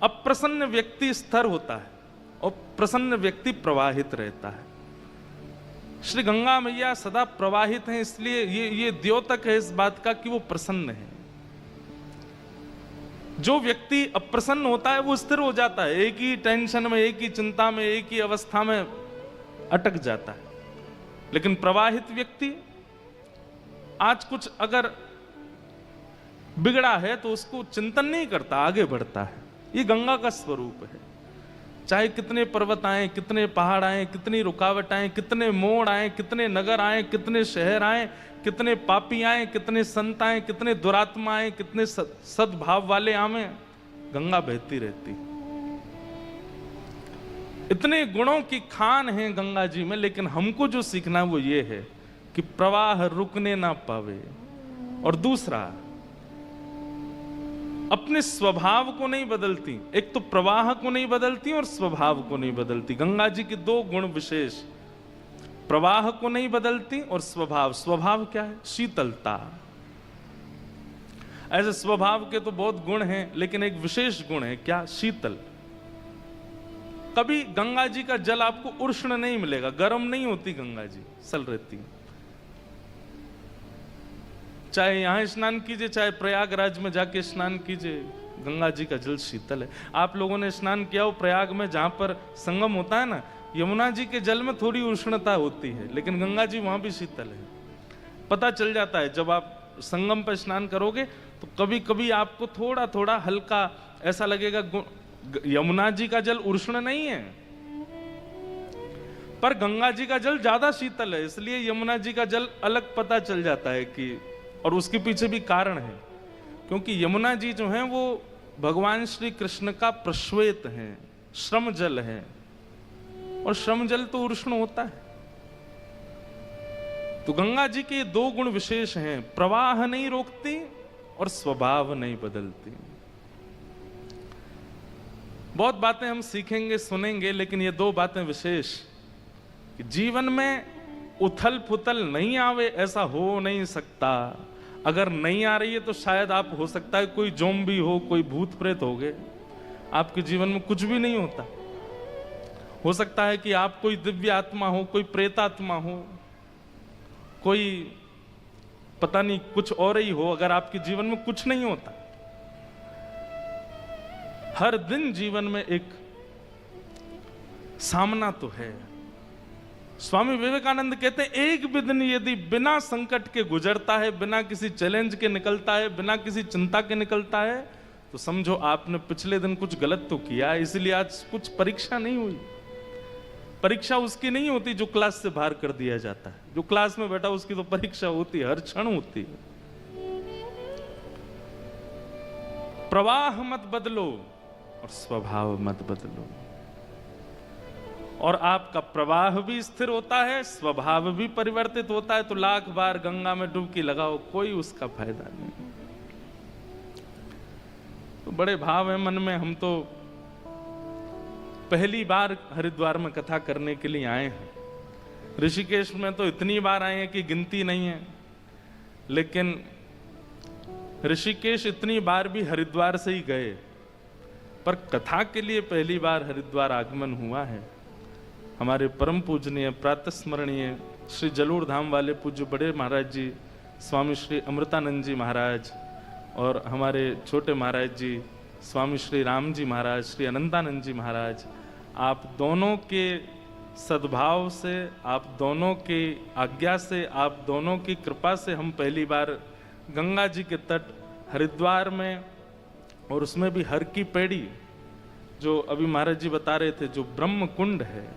अप्रसन्न व्यक्ति स्थिर होता है और प्रसन्न व्यक्ति प्रवाहित रहता है। श्री गंगा मैया सदा प्रवाहित हैं, इसलिए ये द्योतक है इस बात का कि वो प्रसन्न है। जो व्यक्ति अप्रसन्न होता है वो स्थिर हो जाता है, एक ही टेंशन में, एक ही चिंता में, एक ही अवस्था में अटक जाता है। लेकिन प्रवाहित व्यक्ति आज कुछ अगर बिगड़ा है तो उसको चिंतन नहीं करता, आगे बढ़ता है। ये गंगा का स्वरूप है। चाहे कितने पर्वत आए, कितने पहाड़ आए, कितनी रुकावट आए, कितने मोड़ आए, कितने नगर आए, कितने शहर आए, कितने पापी आए, कितने संत आए, कितने दुरात्मा आए, कितने सद्भाव वाले आवे, गंगा बहती रहती। इतने गुणों की खान है गंगा जी में, लेकिन हमको जो सीखना है वो ये है कि प्रवाह रुकने ना पावे। और दूसरा, अपने स्वभाव को नहीं बदलती। एक तो प्रवाह को नहीं बदलती और स्वभाव को नहीं बदलती। गंगा जी के दो गुण विशेष, प्रवाह को नहीं बदलती और स्वभाव। स्वभाव क्या है? शीतलता। ऐसे स्वभाव के तो बहुत गुण हैं, लेकिन एक विशेष गुण है, क्या? शीतल। कभी गंगा जी का जल आपको उष्ण नहीं मिलेगा, गर्म नहीं होती गंगा जी, सल रहती। चाहे यहां स्नान कीजिए, चाहे प्रयागराज में जाके स्नान कीजिए, गंगा जी का जल शीतल है। आप लोगों ने स्नान किया हो प्रयाग में, जहां पर संगम होता है ना, यमुना जी के जल में थोड़ी उष्णता होती है, लेकिन गंगा जी वहां भी शीतल है। पता चल जाता है जब आप संगम पर स्नान करोगे तो कभी कभी आपको थोड़ा थोड़ा हल्का ऐसा लगेगा, यमुना जी का जल उष्ण नहीं है, पर गंगा जी का जल ज्यादा शीतल है, इसलिए यमुना जी का जल अलग पता चल जाता है कि। और उसके पीछे भी कारण है, क्योंकि यमुना जी जो हैं वो भगवान श्री कृष्ण का प्रश्वेत है, श्रम जल है, और श्रम जल तो उष्ण होता है। तो गंगा जी के दो गुण विशेष हैं, प्रवाह नहीं रोकती और स्वभाव नहीं बदलती। बहुत बातें हम सीखेंगे, सुनेंगे, लेकिन ये दो बातें विशेष, कि जीवन में उथल पुथल नहीं आवे ऐसा हो नहीं सकता। अगर नहीं आ रही है तो शायद आप, हो सकता है कोई ज़ॉम्बी हो, कोई भूत प्रेत हो गए, आपके जीवन में कुछ भी नहीं होता। हो सकता है कि आप कोई दिव्य आत्मा हो, कोई प्रेतात्मा हो, कोई पता नहीं कुछ और ही हो, अगर आपके जीवन में कुछ नहीं होता। हर दिन जीवन में एक सामना तो है। स्वामी विवेकानंद कहते हैं, एक भी दिन यदि बिना संकट के गुजरता है, बिना किसी चैलेंज के निकलता है, बिना किसी चिंता के निकलता है, तो समझो आपने पिछले दिन कुछ गलत तो किया, इसलिए आज कुछ परीक्षा नहीं हुई। परीक्षा उसकी नहीं होती जो क्लास से बाहर कर दिया जाता है। जो क्लास में बैठा उसकी तो परीक्षा होती है, हर क्षण होती है। प्रवाह मत बदलो और स्वभाव मत बदलो, और आपका प्रवाह भी स्थिर होता है, स्वभाव भी परिवर्तित होता है। तो लाख बार गंगा में डुबकी लगाओ, कोई उसका फायदा नहीं। तो बड़े भाव है मन में। हम तो पहली बार हरिद्वार में कथा करने के लिए आए हैं। ऋषिकेश में तो इतनी बार आए हैं कि गिनती नहीं है, लेकिन ऋषिकेश इतनी बार भी हरिद्वार से ही गए, पर कथा के लिए पहली बार हरिद्वार आगमन हुआ है। हमारे परम पूजनीय प्रातस्मरणीय श्री जलोढ़ धाम वाले पूज्य बड़े महाराज जी स्वामी श्री अमृतानंद जी महाराज, और हमारे छोटे महाराज जी स्वामी श्री राम जी महाराज, श्री अनंतानंद जी महाराज, आप दोनों के सद्भाव से, आप दोनों की आज्ञा से, आप दोनों की कृपा से हम पहली बार गंगा जी के तट हरिद्वार में, और उसमें भी हर की पेड़ी, जो अभी महाराज जी बता रहे थे, जो ब्रह्म कुंड है,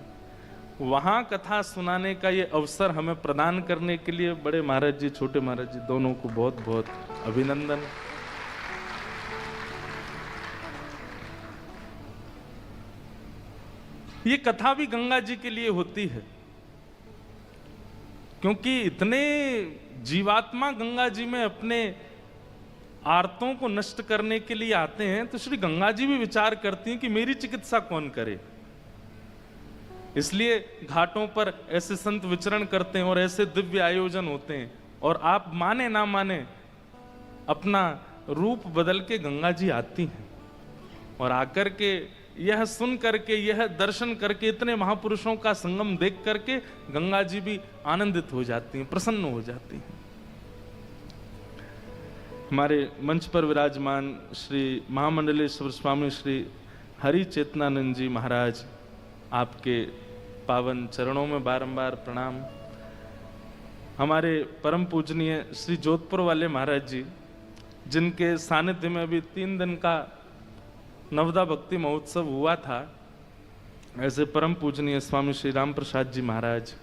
वहाँ कथा सुनाने का ये अवसर हमें प्रदान करने के लिए बड़े महाराज जी, छोटे महाराज जी, दोनों को बहुत बहुत अभिनंदन। ये कथा भी गंगा जी के लिए होती है, क्योंकि इतने जीवात्मा गंगा जी में अपने आर्तों को नष्ट करने के लिए आते हैं, तो श्री गंगा जी भी विचार करती हैं कि मेरी चिकित्सा कौन करे। इसलिए घाटों पर ऐसे संत विचरण करते हैं और ऐसे दिव्य आयोजन होते हैं, और आप माने ना माने अपना रूप बदल के गंगा जी आती हैं। और आकर के यह सुन करके, यह दर्शन करके, इतने महापुरुषों का संगम देख करके गंगा जी भी आनंदित हो जाती हैं, प्रसन्न हो जाती हैं। हमारे मंच पर विराजमान श्री महामंडलेश्वर स्वामी श्री हरि चेतनानंद जी महाराज, आपके पावन चरणों में बारंबार प्रणाम। हमारे परम पूजनीय श्री जोधपुर वाले महाराज जी, जिनके सानिध्य में अभी 3 दिन का नवदा भक्ति महोत्सव हुआ था, ऐसे परम पूजनीय स्वामी श्री राम प्रसाद जी महाराज,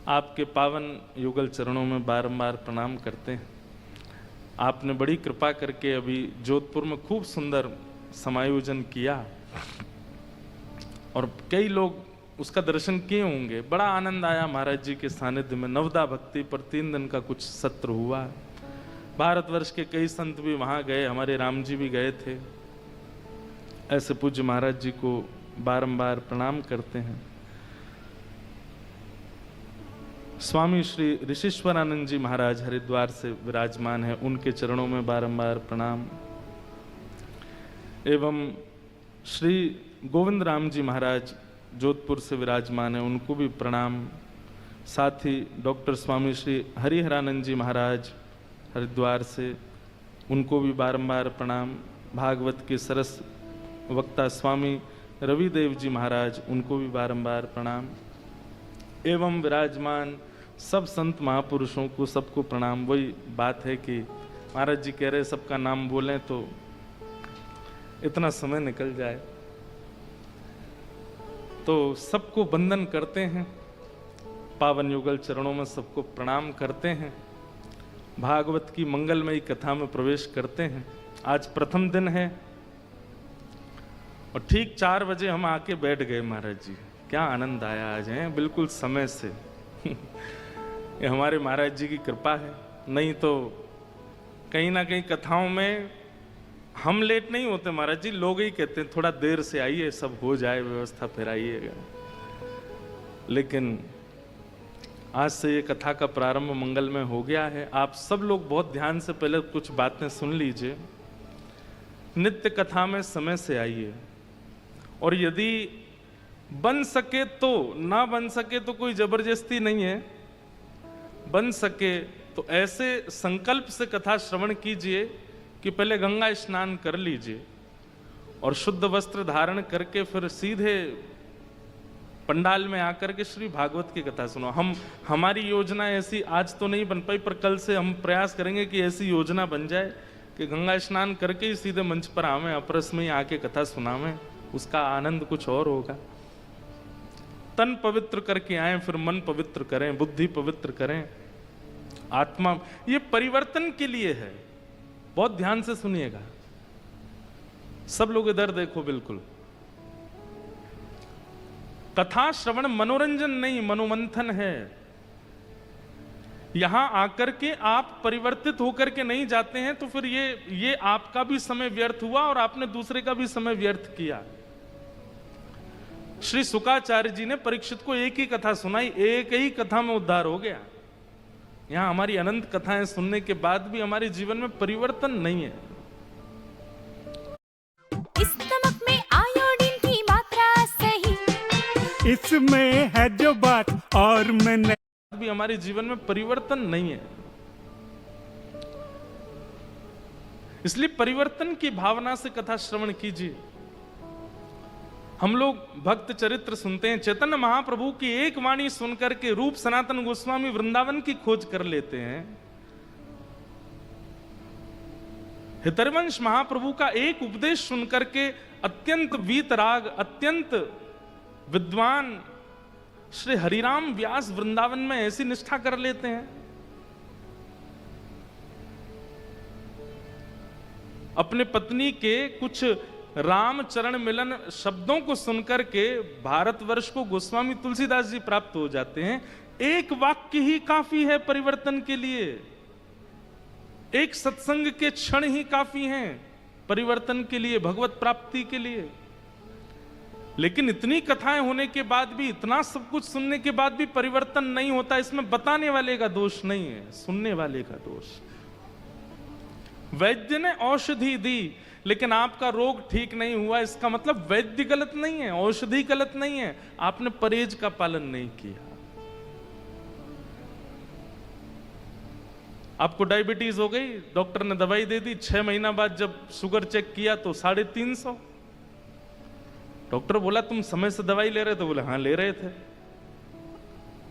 आपके पावन युगल चरणों में बारंबार प्रणाम करते हैं। आपने बड़ी कृपा करके अभी जोधपुर में खूब सुंदर समायोजन किया और कई लोग उसका दर्शन किए होंगे। बड़ा आनंद आया महाराज जी के सानिध्य में। नवदा भक्ति पर 3 दिन का कुछ सत्र हुआ। भारतवर्ष के कई संत भी वहां गए, हमारे राम जी भी गए थे। ऐसे पूज्य महाराज जी को बारंबार प्रणाम करते हैं। स्वामी श्री ऋषिश्वरानंद जी महाराज हरिद्वार से विराजमान है, उनके चरणों में बारंबार प्रणाम। एवं श्री गोविंद राम जी महाराज जोधपुर से विराजमान है, उनको भी प्रणाम। साथ ही डॉक्टर स्वामी श्री हरिहरानंद जी महाराज हरिद्वार से, उनको भी बारंबार प्रणाम। भागवत के सरस वक्ता स्वामी रविदेव जी महाराज, उनको भी बारंबार प्रणाम। एवं विराजमान सब संत महापुरुषों को सबको प्रणाम। वही बात है कि महाराज जी कह रहे सबका नाम बोलें तो इतना समय निकल जाए, तो सबको वंदन करते हैं, पावन युगल चरणों में सबको प्रणाम करते हैं, भागवत की मंगलमयी कथा में प्रवेश करते हैं। आज प्रथम दिन है और ठीक 4 बजे हम आके बैठ गए महाराज जी। क्या आनंद आया आज, हैं बिल्कुल समय से। ये हमारे महाराज जी की कृपा है, नहीं तो कहीं ना कहीं कथाओं में हम लेट नहीं होते महाराज जी, लोग ही कहते हैं थोड़ा देर से आइए, सब हो जाए व्यवस्था, फिर आइएगा। लेकिन आज से ये कथा का प्रारंभ मंगल में हो गया है। आप सब लोग बहुत ध्यान से पहले कुछ बातें सुन लीजिए। नित्य कथा में समय से आइए, और यदि बन सके तो, ना बन सके तो कोई जबरदस्ती नहीं है, बन सके तो ऐसे संकल्प से कथा श्रवण कीजिए कि पहले गंगा स्नान कर लीजिए और शुद्ध वस्त्र धारण करके फिर सीधे पंडाल में आकर के श्री भागवत की कथा सुनो। हमारी योजना ऐसी आज तो नहीं बन पाई, पर कल से हम प्रयास करेंगे कि ऐसी योजना बन जाए कि गंगा स्नान करके ही सीधे मंच पर आवें, अपरस में ही आके कथा सुनावें। उसका आनंद कुछ और होगा। तन पवित्र करके आए, फिर मन पवित्र करें, बुद्धि पवित्र करें, आत्मा। ये परिवर्तन के लिए है। बहुत ध्यान से सुनिएगा, सब लोग इधर देखो। बिल्कुल कथा श्रवण मनोरंजन नहीं, मनोमंथन है। यहां आकर के आप परिवर्तित होकर के नहीं जाते हैं तो फिर ये आपका भी समय व्यर्थ हुआ और आपने दूसरे का भी समय व्यर्थ किया। श्री शुकाचार्य जी ने परीक्षित को एक ही कथा सुनाई, एक ही कथा में उद्धार हो गया। यहां हमारी अनंत कथाएं सुनने के बाद भी हमारे जीवन में परिवर्तन नहीं है। इस नमक में आयोडीन की मात्रा सही, इसमें है जो बात और मैं नहीं, भी हमारे जीवन में परिवर्तन नहीं है। इसलिए परिवर्तन की भावना से कथा श्रवण कीजिए। हम लोग भक्त चरित्र सुनते हैं, चैतन्य महाप्रभु की एक वाणी सुनकर के रूप सनातन गोस्वामी वृंदावन की खोज कर लेते हैं। हितरवंश महाप्रभु का एक उपदेश सुनकर के अत्यंत वीतराग, अत्यंत विद्वान श्री हरिराम व्यास वृंदावन में ऐसी निष्ठा कर लेते हैं। अपने पत्नी के कुछ राम चरण मिलन शब्दों को सुनकर के भारतवर्ष को गोस्वामी तुलसीदास जी प्राप्त हो जाते हैं। एक वाक्य ही काफी है परिवर्तन के लिए, एक सत्संग के क्षण ही काफी हैं परिवर्तन के लिए, भगवत प्राप्ति के लिए। लेकिन इतनी कथाएं होने के बाद भी, इतना सब कुछ सुनने के बाद भी परिवर्तन नहीं होता। इसमें बताने वाले का दोष नहीं है, सुनने वाले का दोष। वैद्य ने औषधि दी, लेकिन आपका रोग ठीक नहीं हुआ, इसका मतलब वैद्य गलत नहीं है, औषधि गलत नहीं है, आपने परहेज का पालन नहीं किया। आपको डायबिटीज हो गई, डॉक्टर ने दवाई दे दी, 6 महीना बाद जब शुगर चेक किया तो 350। डॉक्टर बोला तुम समय से दवाई ले रहे थे? बोले हाँ ले रहे थे।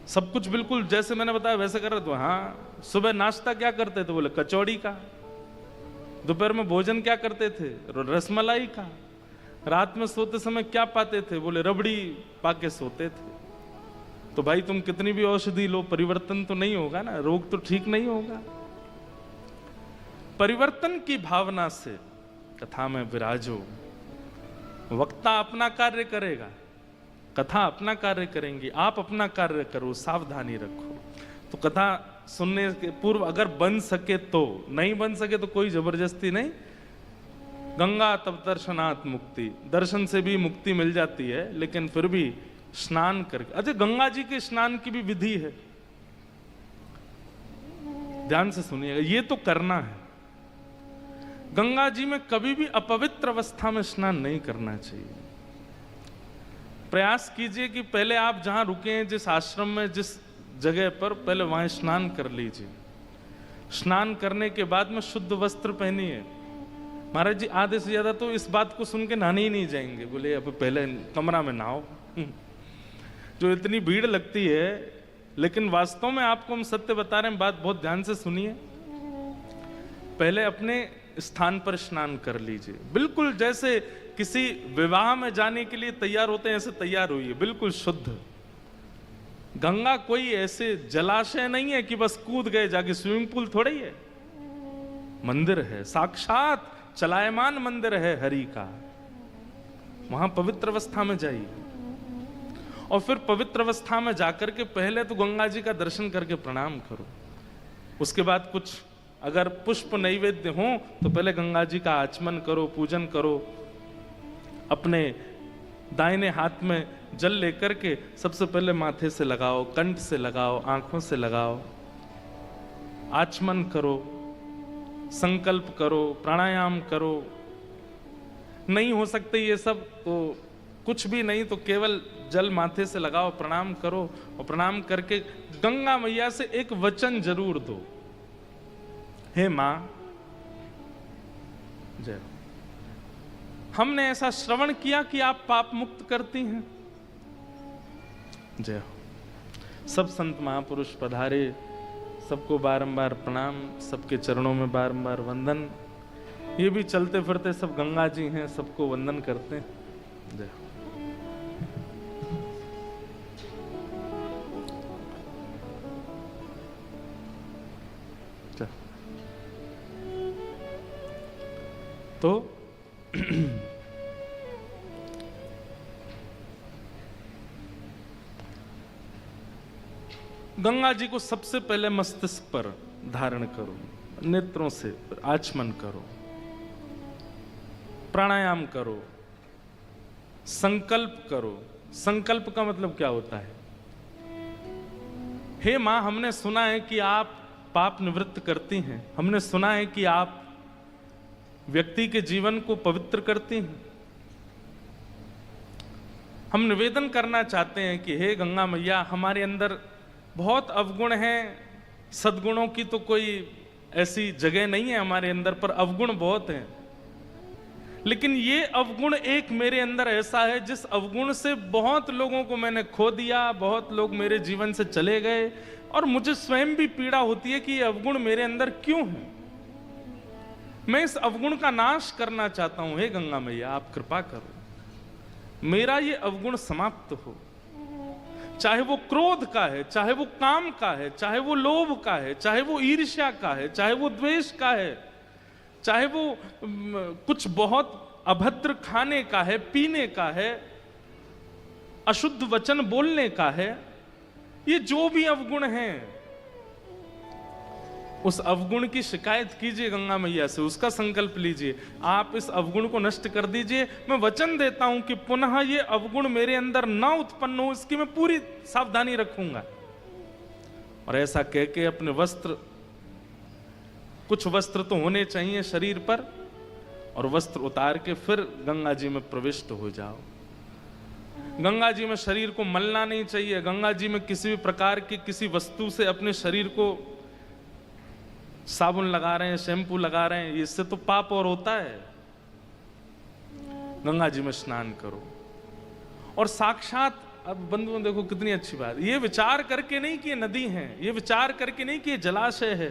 सब कुछ बिल्कुल जैसे मैंने बताया वैसे कर रहे थे? हाँ। सुबह नाश्ता क्या करते थे? बोले कचौड़ी का। दोपहर में भोजन क्या करते थे? रसमलाई का। रात में सोते समय क्या पाते थे? बोले रबड़ी पाके सोते थे। तो भाई तुम कितनी भी औषधि लो, परिवर्तन तो नहीं होगा ना, रोग तो ठीक नहीं होगा। परिवर्तन की भावना से कथा में विराजो। वक्ता अपना कार्य करेगा, कथा अपना कार्य करेंगी, आप अपना कार्य करो, सावधानी रखो। तो कथा सुनने के पूर्व अगर बन सके तो, नहीं बन सके तो कोई जबरदस्ती नहीं। गंगा तब दर्शनात् मुक्ति, दर्शन से भी मुक्ति मिल जाती है, लेकिन फिर भी स्नान करके। अच्छा, गंगा जी के स्नान की भी विधि है, ध्यान से सुनिएगा, ये तो करना है। गंगा जी में कभी भी अपवित्र अवस्था में स्नान नहीं करना चाहिए। प्रयास कीजिए कि पहले आप जहां रुके हैं, जिस आश्रम में, जिस जगह पर, पहले वहां स्नान कर लीजिए। स्नान करने के बाद में शुद्ध वस्त्र पहनिए। महाराज जी आधे से ज्यादा तो इस बात को सुन के नहाने ही नहीं जाएंगे, बोले अब पहले कमरा में नहाओ। जो इतनी भीड़ लगती है, लेकिन वास्तव में आपको हम सत्य बता रहे हैं, बात बहुत ध्यान से सुनिए। पहले अपने स्थान पर स्नान कर लीजिए, बिल्कुल जैसे किसी विवाह में जाने के लिए तैयार होते हैं ऐसे तैयार होइए, बिल्कुल शुद्ध। गंगा कोई ऐसे जलाशय नहीं है कि बस कूद गए जाके, स्विमिंग पूल थोड़ा ही है, मंदिर है, साक्षात चलायमान मंदिर है हरि का। वहां पवित्र अवस्था में जाइए, और फिर पवित्र अवस्था में जाकर के पहले तो गंगा जी का दर्शन करके प्रणाम करो। उसके बाद कुछ अगर पुष्प नैवेद्य हो तो पहले गंगा जी का आचमन करो, पूजन करो। अपने दाहिने हाथ में जल लेकर के सबसे पहले माथे से लगाओ, कंठ से लगाओ, आंखों से लगाओ, आचमन करो, संकल्प करो, प्राणायाम करो। नहीं हो सकते ये सब तो कुछ भी नहीं, तो केवल जल माथे से लगाओ, प्रणाम करो, और प्रणाम करके गंगा मैया से एक वचन जरूर दो, हे मां जय। हमने ऐसा श्रवण किया कि आप पाप मुक्त करती हैं, जय हो। सब संत महापुरुष पधारे, सबको बारंबार प्रणाम, सबके चरणों में बारंबार वंदन। ये भी चलते फिरते सब गंगा जी हैं, सबको वंदन करते हैं, जय हो। तो गंगा जी को सबसे पहले मस्तिष्क पर धारण करो, नेत्रों से आचमन करो, प्राणायाम करो, संकल्प करो। संकल्प का मतलब क्या होता है? हे मां, हमने सुना है कि आप पाप निवृत्त करती हैं, हमने सुना है कि आप व्यक्ति के जीवन को पवित्र करती हैं। हम निवेदन करना चाहते हैं कि हे गंगा मैया, हमारे अंदर बहुत अवगुण हैं, सद्गुणों की तो कोई ऐसी जगह नहीं है हमारे अंदर, पर अवगुण बहुत हैं। लेकिन ये अवगुण एक मेरे अंदर ऐसा है जिस अवगुण से बहुत लोगों को मैंने खो दिया, बहुत लोग मेरे जीवन से चले गए, और मुझे स्वयं भी पीड़ा होती है कि ये अवगुण मेरे अंदर क्यों है। मैं इस अवगुण का नाश करना चाहता हूं, हे गंगा मैया आप कृपा करो, मेरा ये अवगुण समाप्त हो। चाहे वो क्रोध का है, चाहे वो काम का है, चाहे वो लोभ का है, चाहे वो ईर्ष्या का है, चाहे वो द्वेष का है, चाहे वो कुछ बहुत अभद्र खाने का है, पीने का है, अशुद्ध वचन बोलने का है, ये जो भी अवगुण हैं, उस अवगुण की शिकायत कीजिए गंगा मैया से, उसका संकल्प लीजिए, आप इस अवगुण को नष्ट कर दीजिए। मैं वचन देता हूं कि पुनः ये अवगुण मेरे अंदर ना उत्पन्न हो, इसकी मैं पूरी सावधानी रखूंगा। और ऐसा कह के अपने वस्त्र, कुछ वस्त्र तो होने चाहिए शरीर पर, और वस्त्र उतार के फिर गंगा जी में प्रविष्ट हो जाओ। गंगा जी में शरीर को मलना नहीं चाहिए। गंगा जी में किसी भी प्रकार की किसी वस्तु से अपने शरीर को साबुन लगा रहे हैं, शैम्पू लगा रहे हैं, इससे तो पाप और होता है। गंगा जी में स्नान करो और साक्षात, अब बंधुओं देखो कितनी अच्छी बात, ये विचार करके नहीं कि ये नदी है, ये विचार करके नहीं कि ये जलाशय है,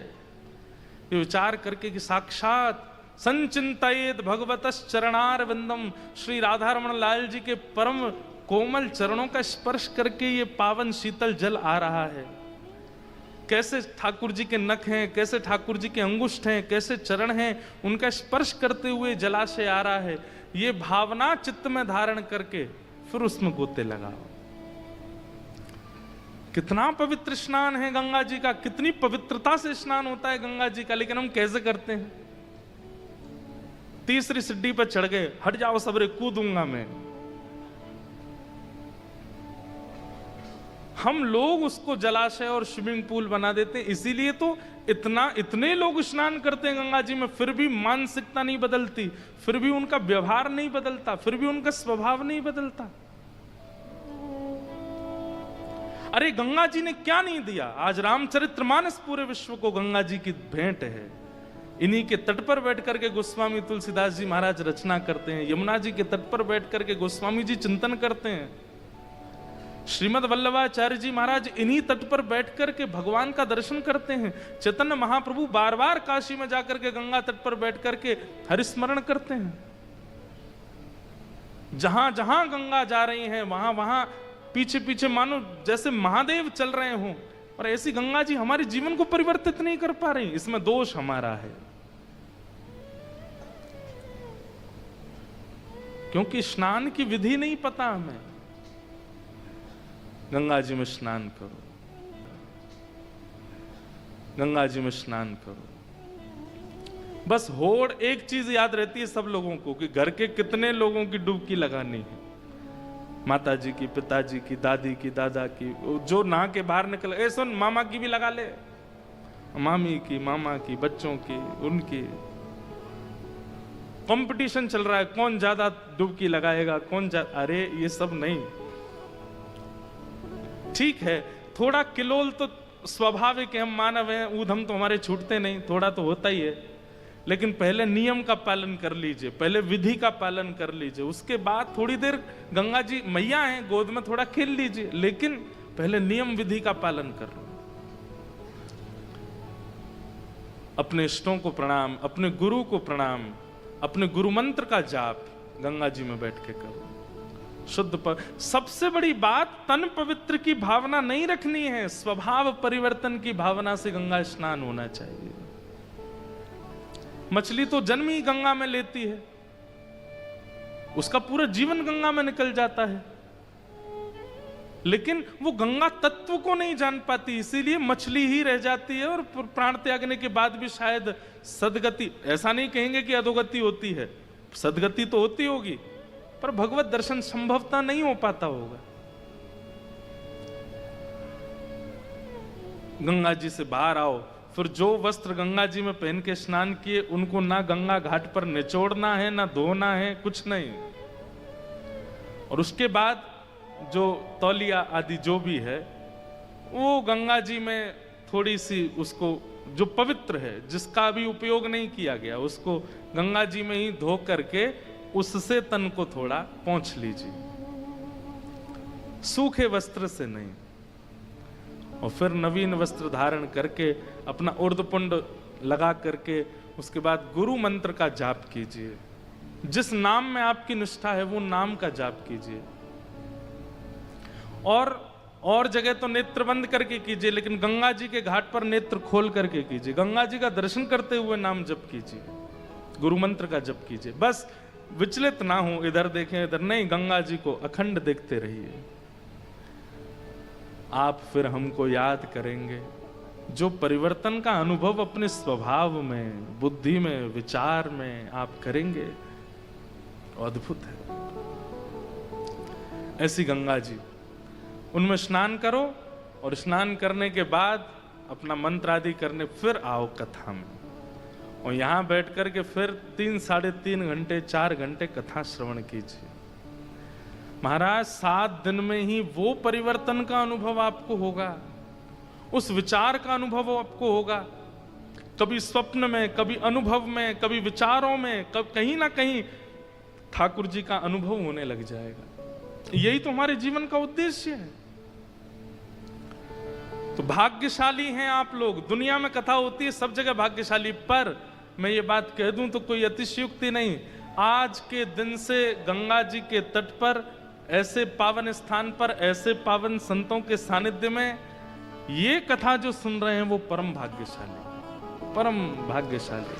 ये विचार करके कि साक्षात संचिंतयेत भगवतस् चरणार विंदम, श्री राधा रमण लाल जी के परम कोमल चरणों का स्पर्श करके ये पावन शीतल जल आ रहा है। कैसे ठाकुर जी के नख हैं, कैसे ठाकुर जी के अंगुष्ठ हैं, कैसे चरण हैं, उनका स्पर्श करते हुए जलाशय आ रहा है। ये भावना चित्त में धारण करके फिर उसमें गोते लगाओ। कितना पवित्र स्नान है गंगा जी का, कितनी पवित्रता से स्नान होता है गंगा जी का, लेकिन हम कैसे करते हैं? तीसरी सीढ़ी पर चढ़ गए, हट जाओ सबरे, कूदूंगा मैं। हम लोग उसको जलाशय और स्विमिंग पूल बना देते हैं। इसीलिए तो इतने लोग स्नान करते हैं गंगा जी में, फिर भी मानसिकता नहीं बदलती, फिर भी उनका व्यवहार नहीं बदलता, फिर भी उनका स्वभाव नहीं बदलता। अरे गंगा जी ने क्या नहीं दिया? आज रामचरितमानस पूरे विश्व को गंगा जी की भेंट है। इन्हीं के तट पर बैठ करके गोस्वामी तुलसीदास जी महाराज रचना करते हैं, यमुना जी के तट पर बैठ करके गोस्वामी जी चिंतन करते हैं, श्रीमद वल्लभाचार्य जी महाराज इन्हीं तट पर बैठ करके भगवान का दर्शन करते हैं, चैतन्य महाप्रभु बार बार काशी में जाकर के गंगा तट पर बैठ करके हरिस्मरण करते हैं। जहां जहां गंगा जा रही हैं वहां वहां पीछे पीछे मानो जैसे महादेव चल रहे हों, और ऐसी गंगा जी हमारे जीवन को परिवर्तित नहीं कर पा रही। इसमें दोष हमारा है, क्योंकि स्नान की विधि नहीं पता हमें। गंगा जी में स्नान करो, गंगा जी में स्नान करो। बस होड़ एक चीज याद रहती है सब लोगों को कि घर के कितने लोगों की डुबकी लगानी है। माता जी की, पिताजी की, दादी की, दादा की, जो नहा के बाहर निकल, ए सुन मामा की भी लगा ले, मामी की, मामा की, बच्चों की, उनकी कंपटीशन चल रहा है, कौन ज्यादा डुबकी लगाएगा, कौन ज्यादा। अरे ये सब नहीं। ठीक है, थोड़ा किलोल तो स्वाभाविक है, हम मानव हैं, ऊधम तो हमारे छूटते नहीं, थोड़ा तो होता ही है, लेकिन पहले नियम का पालन कर लीजिए, पहले विधि का पालन कर लीजिए, उसके बाद थोड़ी देर गंगा जी मैया हैं, गोद में थोड़ा खेल लीजिए, लेकिन पहले नियम विधि का पालन कर लो। अपने इष्टों को प्रणाम, अपने गुरु को प्रणाम, अपने गुरु मंत्र का जाप गंगा जी में बैठ के करो। शुद्ध पर सबसे बड़ी बात, तन पवित्र की भावना नहीं रखनी है, स्वभाव परिवर्तन की भावना से गंगा स्नान होना चाहिए। मछली तो जन्म ही गंगा में लेती है, उसका पूरा जीवन गंगा में निकल जाता है, लेकिन वो गंगा तत्व को नहीं जान पाती, इसीलिए मछली ही रह जाती है। और प्राण त्यागने के बाद भी शायद सदगति, ऐसा नहीं कहेंगे कि अधोगति होती है, सदगति तो होती होगी, पर भगवत दर्शन संभवतः नहीं हो पाता होगा। गंगा जी से बाहर आओ, फिर जो वस्त्र गंगा जी में पहन के स्नान किए उनको ना गंगा घाट पर निचोड़ना है, ना धोना है, कुछ नहीं। और उसके बाद जो तौलिया आदि जो भी है वो गंगा जी में थोड़ी सी, उसको जो पवित्र है, जिसका भी उपयोग नहीं किया गया, उसको गंगा जी में ही धो करके उससे तन को थोड़ा पोंछ लीजिए, सूखे वस्त्र से नहीं। और फिर नवीन वस्त्र धारण करके अपना उर्धपुंड लगा करके उसके बाद गुरु मंत्र का जाप कीजिए। जिस नाम में आपकी निष्ठा है वो नाम का जाप कीजिए। और जगह तो नेत्र बंद करके कीजिए, लेकिन गंगा जी के घाट पर नेत्र खोल करके कीजिए। गंगा जी का दर्शन करते हुए नाम जप कीजिए, गुरु मंत्र का जप कीजिए। बस विचलित ना हो, इधर देखें इधर नहीं, गंगा जी को अखंड देखते रहिए। आप फिर हमको याद करेंगे। जो परिवर्तन का अनुभव अपने स्वभाव में, बुद्धि में, विचार में आप करेंगे, अद्भुत है। ऐसी गंगा जी, उनमें स्नान करो और स्नान करने के बाद अपना मंत्र आदि करने फिर आओ कथा में। और यहां बैठ कर के फिर 3 साढ़े 3 घंटे 4 घंटे कथा श्रवण कीजिए। महाराज 7 दिन में ही वो परिवर्तन का अनुभव आपको होगा, उस विचार का अनुभव आपको होगा। कभी स्वप्न में, कभी अनुभव में, कभी विचारों में, कहीं ना कहीं ठाकुर जी का अनुभव होने लग जाएगा। यही तो हमारे जीवन का उद्देश्य है। तो भाग्यशाली हैं आप लोग। दुनिया में कथा होती है सब जगह भाग्यशाली, पर मैं ये बात कह दूं तो कोई अतिशयोक्ति नहीं। आज के दिन से गंगा जी के तट पर, ऐसे पावन स्थान पर, ऐसे पावन संतों के सानिध्य में ये कथा जो सुन रहे हैं वो परम भाग्यशाली, परम भाग्यशाली।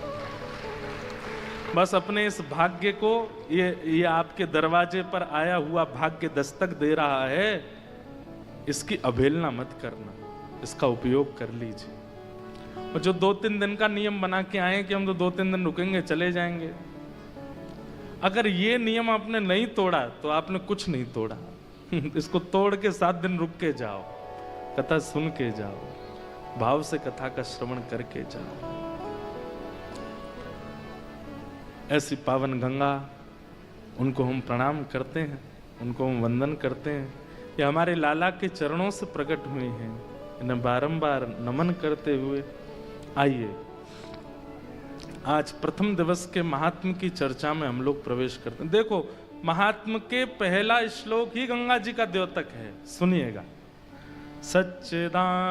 बस अपने इस भाग्य को, ये आपके दरवाजे पर आया हुआ भाग्य दस्तक दे रहा है, इसकी अवहेलना मत करना, इसका उपयोग कर लीजिए। और जो 2-3 दिन का नियम बना के आए कि हम तो 2-3 दिन रुकेंगे चले जाएंगे, अगर ये नियम आपने नहीं तोड़ा तो आपने कुछ नहीं तोड़ा। इसको तोड़ के 7 दिन रुक के जाओ, कथा सुन के जाओ, भाव से कथा का श्रवण करके जाओ। ऐसी पावन गंगा, उनको हम प्रणाम करते हैं, उनको हम वंदन करते हैं। ये हमारे लाला के चरणों से प्रकट हुई हैं, इन्हें बारंबार नमन करते हुए आइए आज प्रथम दिवस के महात्म की चर्चा में हम लोग प्रवेश करते हैं। देखो, महात्म के पहला श्लोक ही गंगा जी का द्योतक है, सुनिएगा। सच्चिदानंद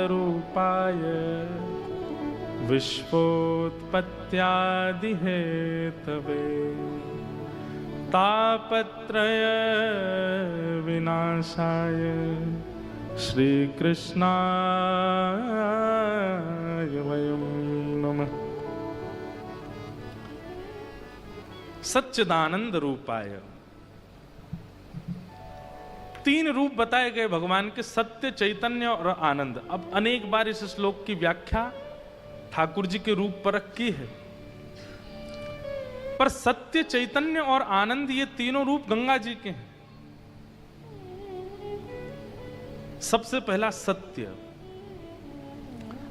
रूपाय विश्वोत्पत्त्यादि हेतवे तापत्रय विनाशाय श्री कृष्णाय वयं नमः। सच्चिदानंद रूपाय, 3 रूप बताए गए भगवान के, सत्य, चैतन्य और आनंद। अब अनेक बार इस श्लोक की व्याख्या ठाकुर जी के रूप पर की है, पर सत्य, चैतन्य और आनंद ये तीनों रूप गंगा जी के हैं। सबसे पहला सत्य,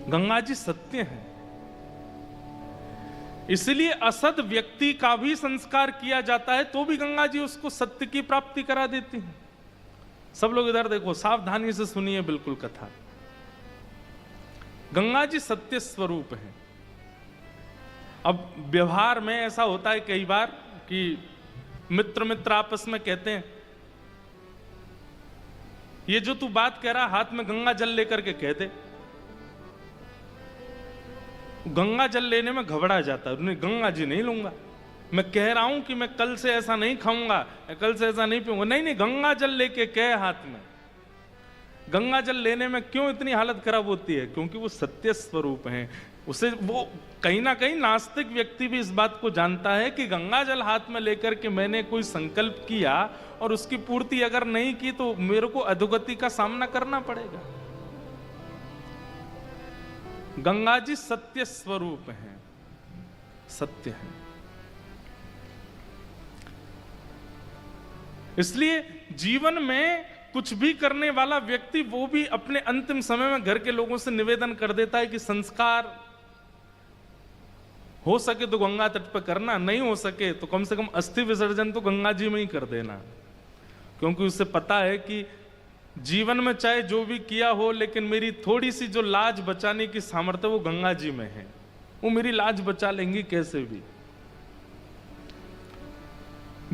गंगा जी सत्य है, इसलिए असद व्यक्ति का भी संस्कार किया जाता है तो भी गंगा जी उसको सत्य की प्राप्ति करा देती हैं। सब लोग इधर देखो, सावधानी से सुनिए बिल्कुल कथा। गंगा जी सत्य स्वरूप है। अब व्यवहार में ऐसा होता है कई बार कि मित्र मित्र आपस में कहते हैं, ये जो तू बात कह रहा हाथ में गंगा जल लेकर के कह दे। गंगा जल लेने में घबरा जाता है, नहीं गंगा जी नहीं लूंगा, मैं कह रहा हूं कि मैं कल से ऐसा नहीं खाऊंगा, कल से ऐसा नहीं पीऊंगा। नहीं नहीं, गंगा जल लेके कह हाथ में। गंगा जल लेने में क्यों इतनी हालत खराब होती है? क्योंकि वो सत्य स्वरूप है। उसे वो कहीं ना कहीं नास्तिक व्यक्ति भी इस बात को जानता है कि गंगा जल हाथ में लेकर के मैंने कोई संकल्प किया और उसकी पूर्ति अगर नहीं की तो मेरे को अधोगति का सामना करना पड़ेगा। गंगा जी सत्य स्वरूप है, सत्य है। इसलिए जीवन में कुछ भी करने वाला व्यक्ति वो भी अपने अंतिम समय में घर के लोगों से निवेदन कर देता है कि संस्कार हो सके तो गंगा तट पर करना, नहीं हो सके तो कम से कम अस्थि विसर्जन तो गंगा जी में ही कर देना। क्योंकि उसे पता है कि जीवन में चाहे जो भी किया हो, लेकिन मेरी थोड़ी सी जो लाज बचाने की सामर्थ्य वो गंगा जी में है, वो मेरी लाज बचा लेंगी कैसे भी।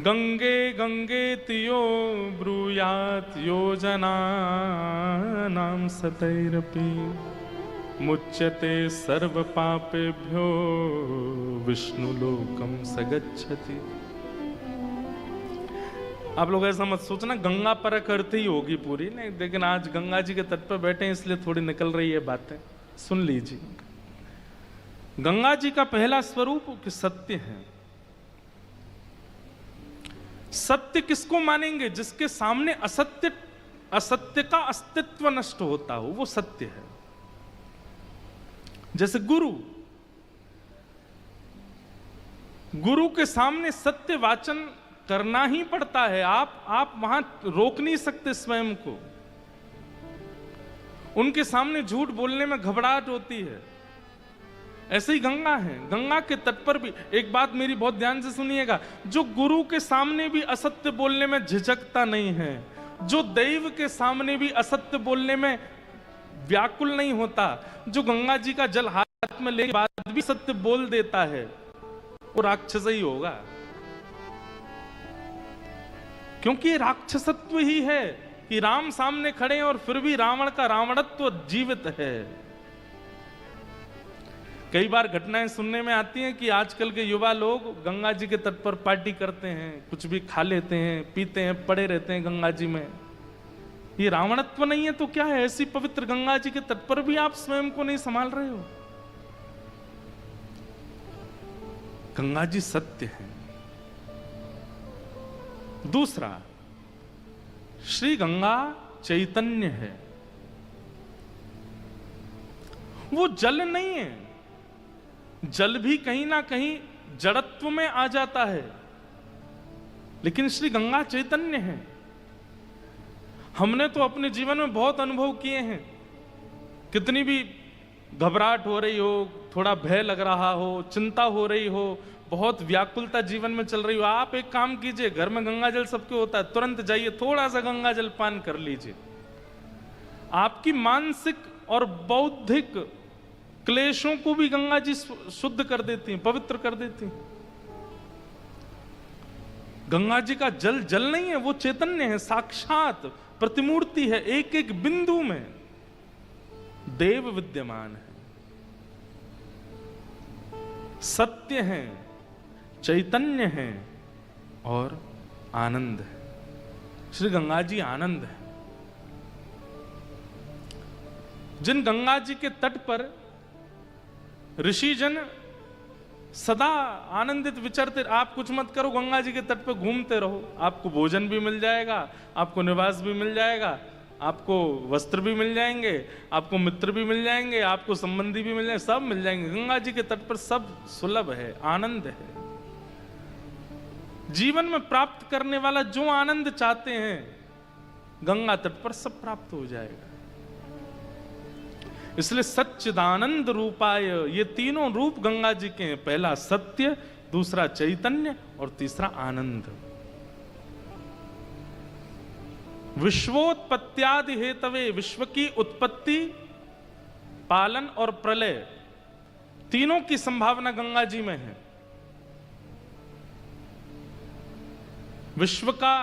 गंगे गंगे तियो ब्रूयात योजना नाम सतैरपि मुच्यते सर्व पापेभ्यो विष्णु लोकम सगच्छति। आप लोग ऐसा मत सोचना गंगा परक अर्थ ही होगी पूरी, नहीं, लेकिन आज गंगा जी के तट पर बैठे हैं इसलिए थोड़ी निकल रही है बातें, सुन लीजिए। गंगा जी का पहला स्वरूप कि सत्य है। सत्य किसको मानेंगे? जिसके सामने असत्य का अस्तित्व नष्ट होता हो, वो सत्य है। जैसे गुरु के सामने सत्य वाचन करना ही पड़ता है। आप वहां रोक नहीं सकते स्वयं को। उनके सामने झूठ बोलने में घबराहट होती है, ऐसे ही गंगा है, गंगा के तट पर भी। एक बात मेरी बहुत ध्यान से सुनिएगा, जो गुरु के सामने भी असत्य बोलने में झिझकता नहीं है, जो दैव के सामने भी असत्य बोलने में व्याकुल नहीं होता, जो गंगा जी का जल हाथ में लेके बाद भी सत्य बोल देता है, वो राक्षस ही होगा। क्योंकि राक्षसत्व ही है कि राम सामने खड़े हैं और फिर भी रावण का रावणत्व जीवित है। कई बार घटनाएं सुनने में आती हैं कि आजकल के युवा लोग गंगा जी के तट पर पार्टी करते हैं, कुछ भी खा लेते हैं, पीते हैं, पड़े रहते हैं गंगा जी में। ये रावणत्व नहीं है तो क्या है? ऐसी पवित्र गंगा जी के तट पर भी आप स्वयं को नहीं संभाल रहे हो। गंगा जी सत्य है। दूसरा, श्री गंगा चैतन्य है। वो जल नहीं है, जल भी कहीं ना कहीं जड़त्व में आ जाता है, लेकिन श्री गंगा चैतन्य है। हमने तो अपने जीवन में बहुत अनुभव किए हैं, कितनी भी घबराहट हो रही हो, थोड़ा भय लग रहा हो, चिंता हो रही हो, बहुत व्याकुलता जीवन में चल रही हो, आप एक काम कीजिए, घर में गंगा जल सबके होता है, तुरंत जाइए थोड़ा सा गंगा जल पान कर लीजिए। आपकी मानसिक और बौद्धिक क्लेशों को भी गंगा जी शुद्ध कर देती हैं, पवित्र कर देती हैं। गंगा जी का जल जल नहीं है, वो चैतन्य है, साक्षात प्रतिमूर्ति है, एक एक बिंदु में देव विद्यमान है, सत्य है, चैतन्य है और आनंद है। श्री गंगा जी आनंद है। जिन गंगा जी के तट पर ऋषिजन सदा आनंदित विचरते, आप कुछ मत करो, गंगा जी के तट पर घूमते रहो, आपको भोजन भी मिल जाएगा, आपको निवास भी मिल जाएगा, आपको वस्त्र भी मिल जाएंगे, आपको मित्र भी मिल जाएंगे, आपको संबंधी भी मिल जाएंगे, सब मिल जाएंगे। गंगा जी के तट पर सब सुलभ है, आनंद है। जीवन में प्राप्त करने वाला जो आनंद चाहते हैं, गंगा तट पर सब प्राप्त हो जाएगा। इसलिए सच्चिदानंद रूपाय, ये तीनों रूप गंगा जी के हैं। पहला सत्य, दूसरा चैतन्य और तीसरा आनंद। विश्वोत्पत्त्यादि हेतवे, विश्व की उत्पत्ति, पालन और प्रलय, तीनों की संभावना गंगा जी में है। विश्व का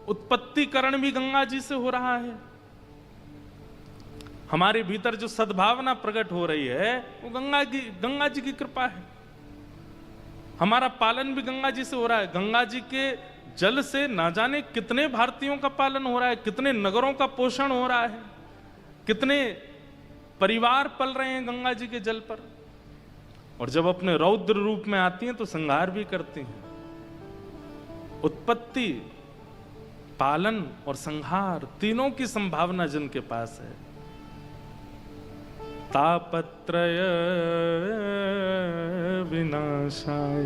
उत्पत्तिकरण भी गंगा जी से हो रहा है। हमारे भीतर जो सद्भावना प्रकट हो रही है वो गंगा जी की कृपा है। हमारा पालन भी गंगा जी से हो रहा है। गंगा जी के जल से ना जाने कितने भारतीयों का पालन हो रहा है, कितने नगरों का पोषण हो रहा है, कितने परिवार पल रहे हैं गंगा जी के जल पर। और जब अपने रौद्र रूप में आती हैं तो संहार भी करती हैं। उत्पत्ति, पालन और संहार, तीनों की संभावना जिनके पास है। तापत्रय विनाशाय,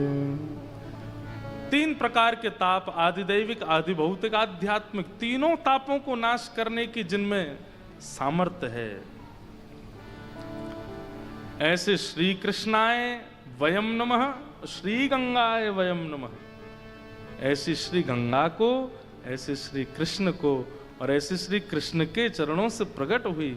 तीन प्रकार के ताप, आदिदैविक, आदि भौतिक, आध्यात्मिक, तीनों तापों को नाश करने की जिनमें सामर्थ्य है, ऐसे श्री कृष्णाय वयम नमः, श्री गंगाय वयम नमः। ऐसी श्री गंगा को, ऐसे श्री कृष्ण को और ऐसे श्री कृष्ण के चरणों से प्रकट हुई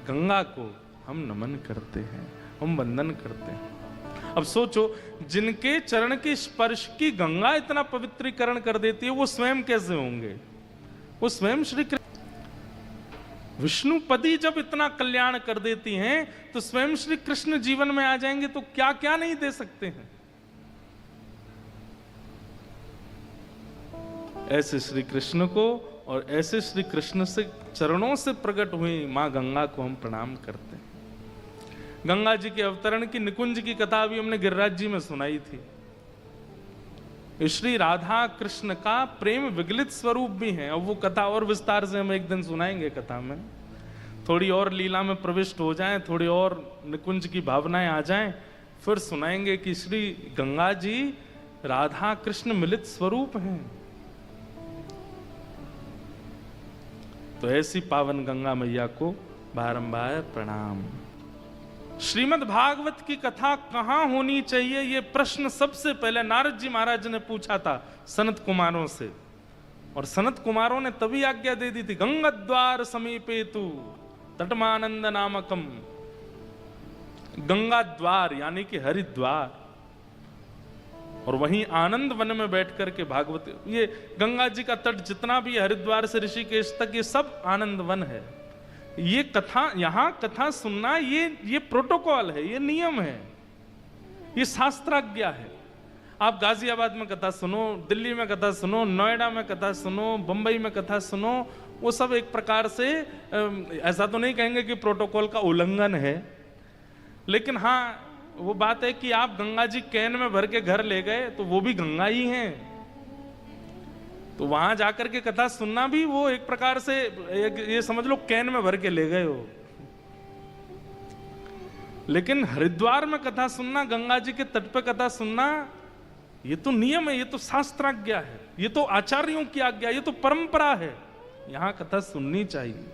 गंगा को हम नमन करते हैं, हम वंदन करते हैं। अब सोचो, जिनके चरण के स्पर्श की गंगा इतना पवित्रीकरण कर देती है, वो स्वयं कैसे होंगे? वो स्वयं श्री कृष्ण विष्णुपदी जब इतना कल्याण कर देती हैं तो स्वयं श्री कृष्ण जीवन में आ जाएंगे तो क्या क्या नहीं दे सकते हैं। ऐसे श्री कृष्ण को और ऐसे श्री कृष्ण से चरणों से प्रकट हुई मां गंगा को हम प्रणाम करते हैं। गंगा जी के अवतरण की निकुंज की कथा भी हमने गिरिराज जी में सुनाई थी। श्री राधा कृष्ण का प्रेम विगलित स्वरूप भी है। अब वो कथा और विस्तार से हम एक दिन सुनाएंगे। कथा में थोड़ी और लीला में प्रविष्ट हो जाएं, थोड़ी और निकुंज की भावनाएं आ जाएं, फिर सुनाएंगे कि श्री गंगा जी राधा कृष्ण मिलित स्वरूप हैं। तो ऐसी पावन गंगा मैया को बारंबार प्रणाम। श्रीमद् भागवत की कथा कहां होनी चाहिए, यह प्रश्न सबसे पहले नारद जी महाराज ने पूछा था सनत कुमारों से, और सनत कुमारों ने तभी आज्ञा दे दी थी, गंगाद्वार समीपे तु तटमानंद नामकम, गंगा द्वार यानी कि हरिद्वार, और वहीं आनंद वन में बैठ करके भागवत, ये गंगा जी का तट जितना भी हरिद्वार से ऋषिकेश तक ये सब आनंद वन है। ये कथा, यहां कथा सुनना ये प्रोटोकॉल है, ये नियम है, ये शास्त्राज्ञा है। आप गाजियाबाद में कथा सुनो, दिल्ली में कथा सुनो, नोएडा में कथा सुनो, बंबई में कथा सुनो, वो सब एक प्रकार से ऐसा तो नहीं कहेंगे कि प्रोटोकॉल का उल्लंघन है, लेकिन हाँ वो बात है कि आप गंगा जी कैन में भर के घर ले गए तो वो भी गंगा ही हैं, तो वहां जाकर के कथा सुनना भी वो एक प्रकार से ये समझ लो कैन में भर के ले गए हो। लेकिन हरिद्वार में कथा सुनना, गंगा जी के तट पे कथा सुनना, ये तो नियम है, ये तो शास्त्राज्ञा है, ये तो आचार्यों की आज्ञा, ये तो परंपरा है, यहां कथा सुननी चाहिए।